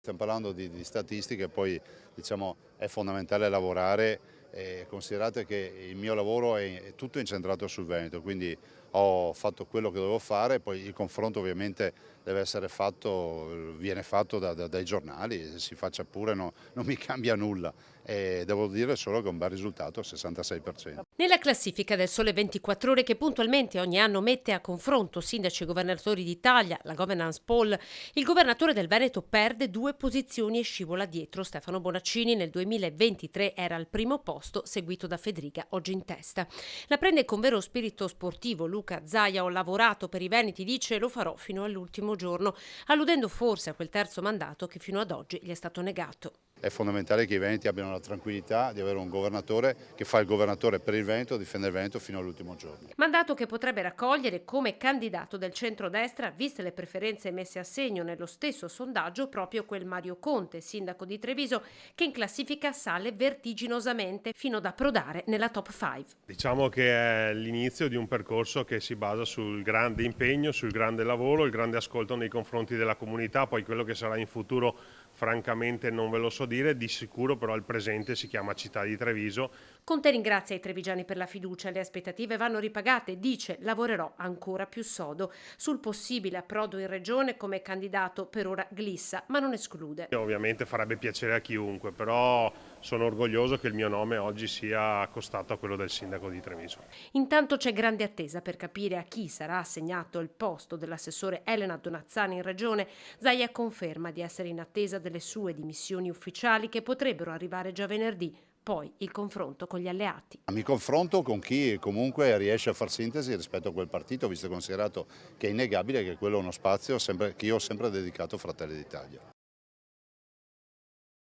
Stiamo parlando di statistiche, poi diciamo, è fondamentale lavorare, considerate che il mio lavoro è tutto incentrato sul Veneto, quindi ho fatto quello che dovevo fare, poi il confronto ovviamente deve essere fatto, viene fatto dai giornali, se si faccia pure non mi cambia nulla, e devo dire solo che è un bel risultato, il 66%. Nella classifica del Sole 24 Ore, che puntualmente ogni anno mette a confronto sindaci e governatori d'Italia, la governance poll, il governatore del Veneto perde 2 posizioni e scivola dietro. Stefano Bonaccini nel 2023 era al primo posto, seguito da Federica, oggi in testa. La prende con vero spirito sportivo. Luca Zaia: ho lavorato per i Veneti, dice, lo farò fino all'ultimo giorno, alludendo forse a quel terzo mandato che fino ad oggi gli è stato negato. È fondamentale che i Veneti abbiano la tranquillità di avere un governatore che fa il governatore per il Veneto, difende il Veneto fino all'ultimo giorno. Mandato che potrebbe raccogliere come candidato del centrodestra, viste le preferenze messe a segno nello stesso sondaggio, proprio quel Mario Conte, sindaco di Treviso, che in classifica sale vertiginosamente fino ad approdare nella top 5. Diciamo che è l'inizio di un percorso che si basa sul grande impegno, sul grande lavoro, il grande ascolto nei confronti della comunità. Poi quello che sarà in futuro francamente non ve lo so dire, di sicuro però il presente si chiama città di Treviso. Conte ringrazia i trevigiani per la fiducia, le aspettative vanno ripagate, dice lavorerò ancora più sodo. Sul possibile approdo in regione come candidato per ora glissa, ma non esclude. Ovviamente farebbe piacere a chiunque, però sono orgoglioso che il mio nome oggi sia accostato a quello del sindaco di Treviso. Intanto c'è grande attesa per capire a chi sarà assegnato il posto dell'assessore Elena Donazzani in regione. Zaia conferma di essere in attesa delle sue dimissioni ufficiali che potrebbero arrivare già venerdì, poi il confronto con gli alleati. Mi confronto con chi comunque riesce a far sintesi rispetto a quel partito, visto e considerato che è innegabile che quello è uno spazio che io ho sempre dedicato a Fratelli d'Italia.